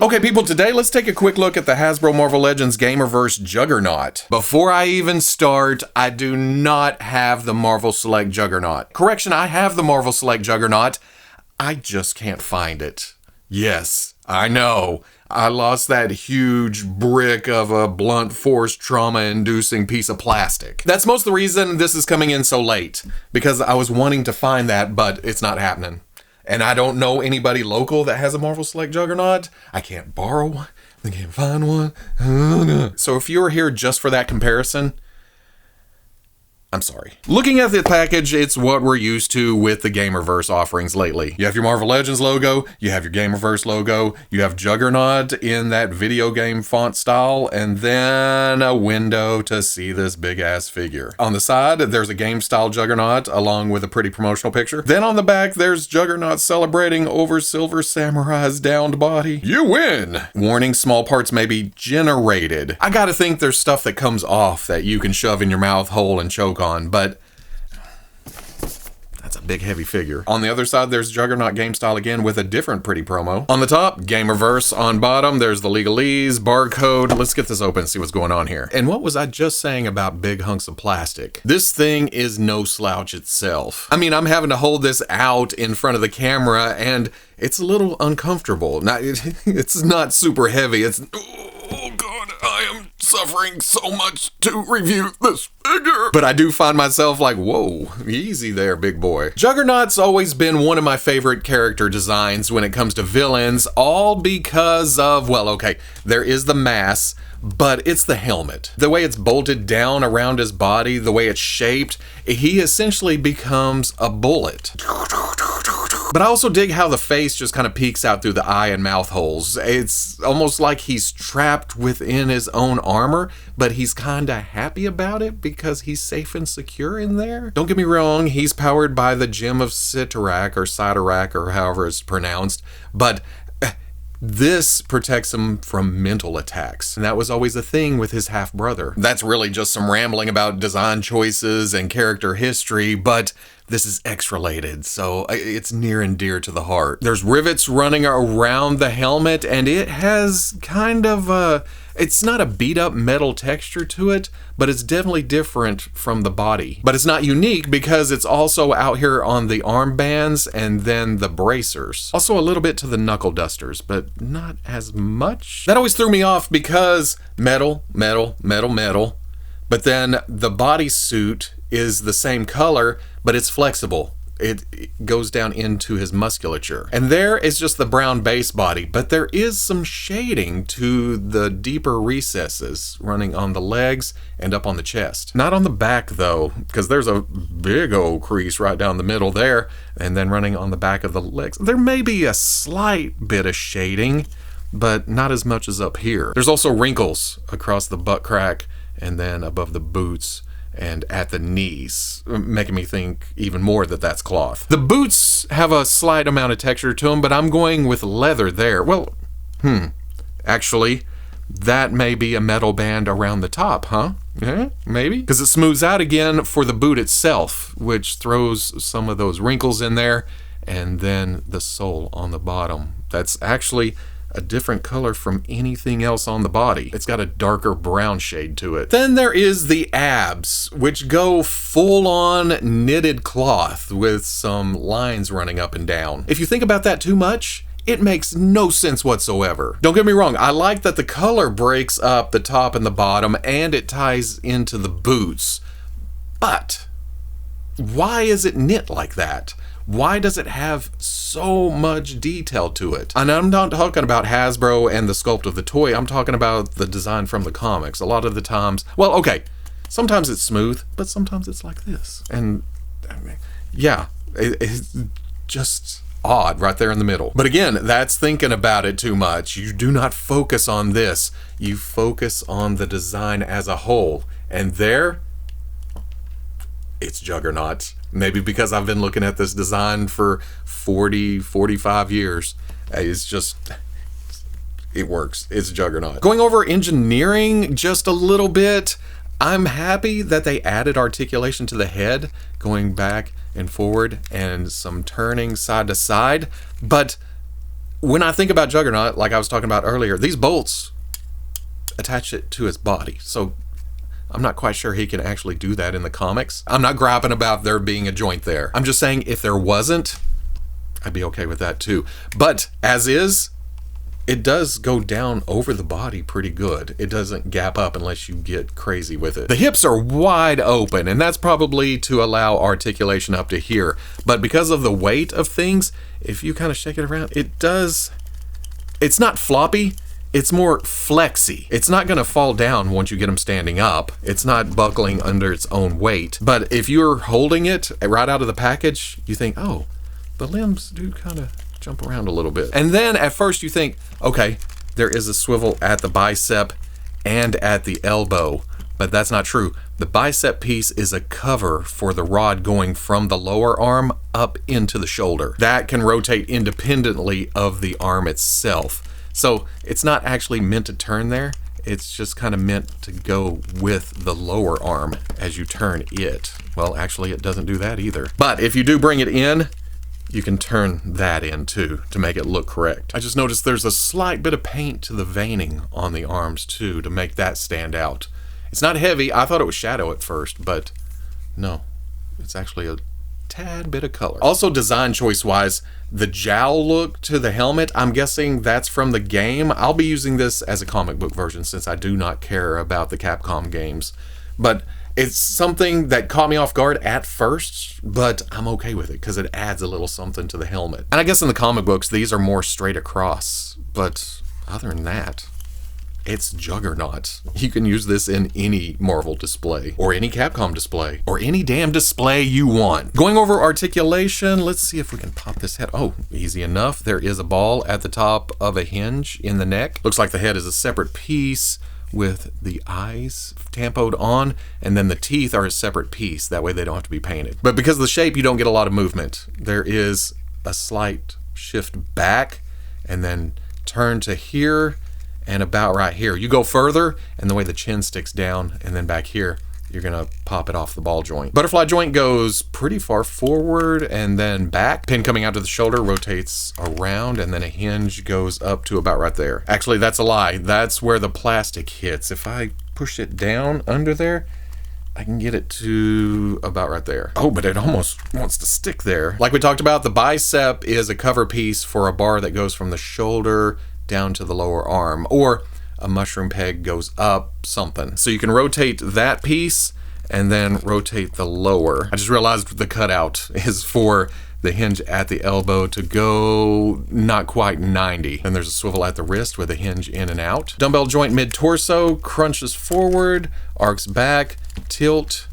Okay people, today let's take a quick look at the Hasbro Marvel Legends Gamerverse Juggernaut. Before I even start, I do not have the Marvel Select Juggernaut. Correction, I have the Marvel Select Juggernaut. I just can't find it. Yes, I know. I lost that huge brick of a blunt force trauma-inducing piece of plastic. That's most of the reason this is coming in so late, because I was wanting to find that, but it's not happening. And I don't know anybody local that has a Marvel Select Juggernaut. I can't borrow one. I can't find one. So if you were here just for that comparison, I'm sorry. Looking at the package, it's what we're used to with the Gamerverse offerings lately. You have your Marvel Legends logo, you have your Gamerverse logo, you have Juggernaut in that video game font style, and then a window to see this big ass figure. On the side, there's a game style Juggernaut along with a pretty promotional picture. Then on the back, there's Juggernaut celebrating over Silver Samurai's downed body. You win! Warning, small parts may be generated. I gotta think there's stuff that comes off that you can shove in your mouth hole and choke on, but that's a big heavy figure. On the other side, there's Juggernaut game style again with a different pretty promo. On the top, Gamerverse. On bottom, there's the legalese, barcode. Let's get this open and see what's going on here. And what was I just saying about big hunks of plastic? This thing is no slouch itself. I mean, I'm having to hold this out in front of the camera and it's a little uncomfortable. Now, it's not super heavy. It's, oh God, I am suffering so much to review this figure. But I do find myself like, whoa, easy there, big boy. Juggernaut's always been one of my favorite character designs when it comes to villains, all because of, well, okay, there is the mask, but it's the helmet. The way it's bolted down around his body, the way it's shaped, he essentially becomes a bullet. But I also dig how the face just kind of peeks out through the eye and mouth holes. It's almost like he's trapped within his own armor, but he's kind of happy about it because he's safe and secure in there. Don't get me wrong, he's powered by the Gem of Cyttorak or Cyttorak or however it's pronounced, but this protects him from mental attacks. And that was always a thing with his half-brother. That's really just some rambling about design choices and character history, but this is X-related, so it's near and dear to the heart. There's rivets running around the helmet, and it has kind of a, it's not a beat-up metal texture to it, but it's definitely different from the body. But it's not unique because it's also out here on the armbands and then the bracers. Also a little bit to the knuckle dusters, but not as much. That always threw me off because metal, metal, metal, metal, but then the bodysuit is the same color, but it's flexible. It goes down into his musculature. And there is just the brown base body, but there is some shading to the deeper recesses running on the legs and up on the chest. Not on the back though, because there's a big old crease right down the middle there, and then running on the back of the legs. There may be a slight bit of shading, but not as much as up here. There's also wrinkles across the butt crack and then above the boots and at the knees, making me think even more that that's cloth. The boots have a slight amount of texture to them, but I'm going with leather there. Well, actually, that may be a metal band around the top, huh? Yeah, maybe? Because it smooths out again for the boot itself, which throws some of those wrinkles in there, and then the sole on the bottom. That's actually a different color from anything else on the body. It's got a darker brown shade to it. Then there is the abs, which go full-on knitted cloth with some lines running up and down. If you think about that too much, it makes no sense whatsoever. Don't get me wrong, I like that the color breaks up the top and the bottom and it ties into the boots, but why is it knit like that? Why does it have so much detail to it? And I'm not talking about Hasbro and the sculpt of the toy, I'm talking about the design from the comics. A lot of the times, well, okay, sometimes it's smooth, but sometimes it's like this. And I mean, yeah, it's just odd right there in the middle. But again, that's thinking about it too much. You do not focus on this. You focus on the design as a whole. And there, it's Juggernaut. Maybe because I've been looking at this design for 40, 45 years. It's just, it works. It's Juggernaut. Going over engineering just a little bit, I'm happy that they added articulation to the head, going back and forward and some turning side to side. But when I think about Juggernaut, like I was talking about earlier, these bolts attach it to his body. So I'm not quite sure he can actually do that in the comics. I'm not griping about there being a joint there. I'm just saying if there wasn't, I'd be okay with that too. But as is, it does go down over the body pretty good. It doesn't gap up unless you get crazy with it. The hips are wide open, and that's probably to allow articulation up to here. But because of the weight of things, if you kind of shake it around, it's not floppy, it's more flexy. It's not gonna fall down once you get them standing up. It's not buckling under its own weight. But if you're holding it right out of the package, you think, oh, the limbs do kind of jump around a little bit. And then at first you think, okay, there is a swivel at the bicep and at the elbow, but that's not true. The bicep piece is a cover for the rod going from the lower arm up into the shoulder. That can rotate independently of the arm itself. So it's not actually meant to turn there. It's just kind of meant to go with the lower arm as you turn it. Well, actually it doesn't do that either. But if you do bring it in, you can turn that in too to make it look correct. I just noticed there's a slight bit of paint to the veining on the arms too to make that stand out. It's not heavy. I thought it was shadow at first, but no, it's actually a tad bit of color. Also, design choice wise, the jowl look to the helmet, I'm guessing that's from the game. I'll be using this as a comic book version since I do not care about the Capcom games. But it's something that caught me off guard at first, but I'm okay with it because it adds a little something to the helmet. And I guess in the comic books, these are more straight across, but other than that, it's Juggernaut. You can use this in any Marvel display, or any Capcom display, or any damn display you want. Going over articulation, let's see if we can pop this head. Oh, easy enough. There is a ball at the top of a hinge in the neck. Looks like the head is a separate piece with the eyes tampoed on, and then the teeth are a separate piece. That way they don't have to be painted. But because of the shape, you don't get a lot of movement. There is a slight shift back, and then turn to here, and about right here. You go further, and the way the chin sticks down, and then back here, you're gonna pop it off the ball joint. Butterfly joint goes pretty far forward and then back. Pin coming out to the shoulder rotates around, and then a hinge goes up to about right there. Actually, that's a lie. That's where the plastic hits. If I push it down under there, I can get it to about right there. Oh, but it almost wants to stick there. Like we talked about, the bicep is a cover piece for a bar that goes from the shoulder down to the lower arm, or a mushroom peg goes up something. So you can rotate that piece and then rotate the lower. I just realized the cutout is for the hinge at the elbow to go not quite 90. And there's a swivel at the wrist with a hinge in and out. Dumbbell joint mid-torso, crunches forward, arcs back, tilt,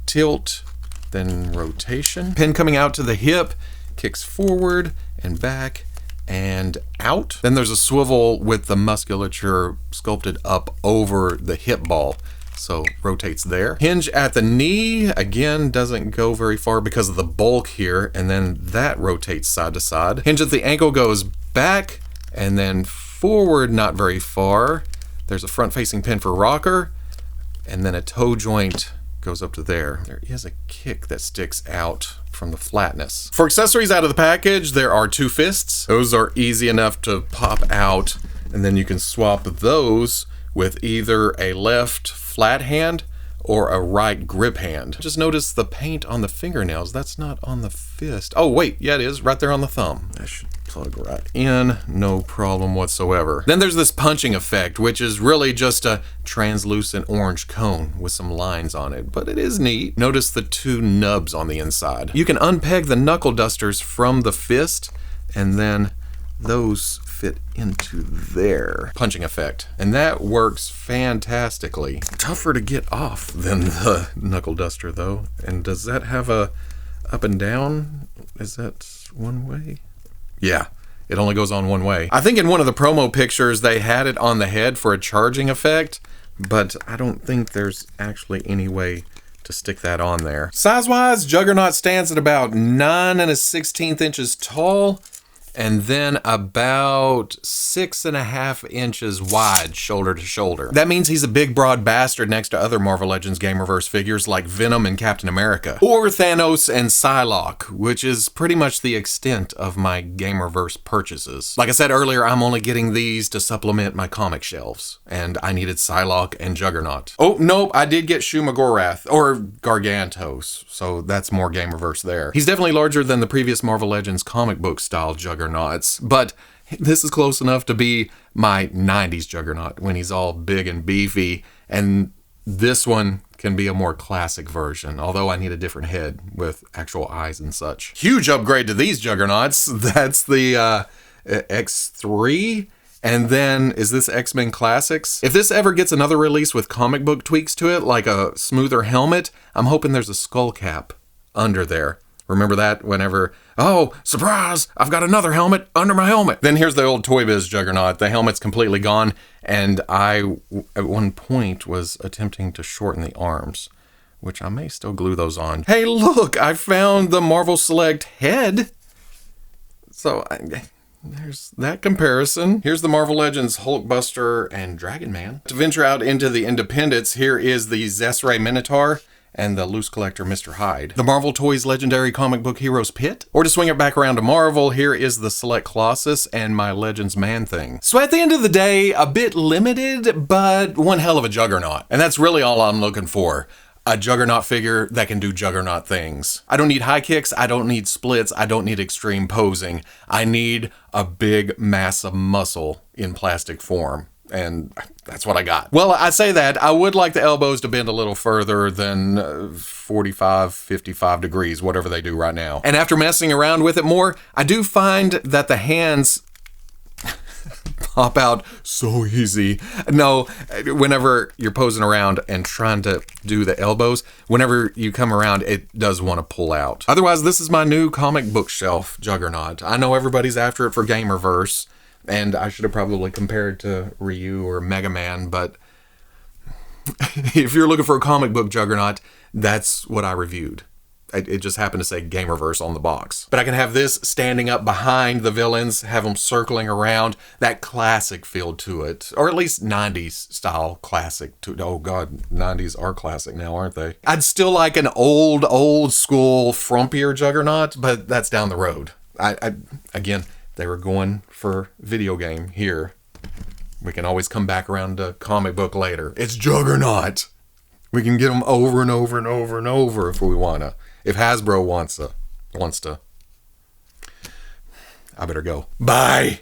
tilt, then rotation. Pin coming out to the hip, kicks forward and back and out. Then there's a swivel with the musculature sculpted up over the hip ball, so rotates there. Hinge at the knee, again, doesn't go very far because of the bulk here, and then that rotates side to side. Hinge at the ankle goes back and then forward, not very far. There's a front-facing pin for rocker, and then a toe joint goes up to there. There is a kick that sticks out from the flatness. For accessories out of the package, there are two fists. Those are easy enough to pop out, and then you can swap those with either a left flat hand or a right grip hand. Just notice the paint on the fingernails. That's not on the fist. Oh wait, yeah it is, right there on the thumb. That should plug right in, no problem whatsoever. Then there's this punching effect, which is really just a translucent orange cone with some lines on it, but it is neat. Notice the two nubs on the inside. You can unpeg the knuckle dusters from the fist, and then those fit into their punching effect, and that works fantastically. Tougher to get off than the knuckle duster though. And does that have a up and down? Is that one way? Yeah, it only goes on one way. I think in one of the promo pictures they had it on the head for a charging effect, but I don't think there's actually any way to stick that on there. Size-wise, Juggernaut stands at about 9 1/16 inches tall and then about 6.5 inches wide, shoulder to shoulder. That means he's a big, broad bastard next to other Marvel Legends Gamerverse figures like Venom and Captain America, or Thanos and Psylocke, which is pretty much the extent of my Gamerverse purchases. Like I said earlier, I'm only getting these to supplement my comic shelves, and I needed Psylocke and Juggernaut. Oh, nope, I did get Shumagorath, or Gargantos, so that's more Gamerverse there. He's definitely larger than the previous Marvel Legends comic book style Juggernauts, but this is close enough to be my 90s Juggernaut when he's all big and beefy, and this one can be a more classic version, although I need a different head with actual eyes and such. Huge upgrade to these Juggernauts. That's the X3, and then is this X-Men Classics? If this ever gets another release with comic book tweaks to it, like a smoother helmet, I'm hoping there's a skull cap under there. Remember that whenever, oh, surprise, I've got another helmet under my helmet. Then here's the old Toy Biz Juggernaut. The helmet's completely gone, and I, at one point, was attempting to shorten the arms, which I may still glue those on. Hey, look, I found the Marvel Select head. So, there's that comparison. Here's the Marvel Legends Hulkbuster and Dragon Man. To venture out into the independents, here is the Zesray Minotaur and the loose collector Mr. Hyde. The Marvel Toys Legendary Comic Book Heroes Pit. Or to swing it back around to Marvel, here is the Select Colossus and my Legends Man-Thing. So at the end of the day, a bit limited, but one hell of a Juggernaut. And that's really all I'm looking for. A Juggernaut figure that can do Juggernaut things. I don't need high kicks, I don't need splits, I don't need extreme posing. I need a big mass of muscle in plastic form. And that's what I got. Well, I say that, I would like the elbows to bend a little further than 45, 55 degrees, whatever they do right now. And after messing around with it more, I do find that the hands pop out so easy. No, whenever you're posing around and trying to do the elbows, whenever you come around, it does want to pull out. Otherwise, this is my new comic bookshelf Juggernaut. I know everybody's after it for Gamerverse, and I should have probably compared to Ryu or Mega Man, but if you're looking for a comic book Juggernaut, that's what I reviewed. It just happened to say Gamerverse on the box. But I can have this standing up behind the villains, have them circling around, that classic feel to it. Or at least 90s style classic. Oh God, 90s are classic now, aren't they? I'd still like an old school frumpier Juggernaut, but that's down the road. Again, they were going for video game here. We can always come back around to comic book later. It's Juggernaut. We can get them over and over and over and over if we wanna. If Hasbro wants to. I better go. Bye.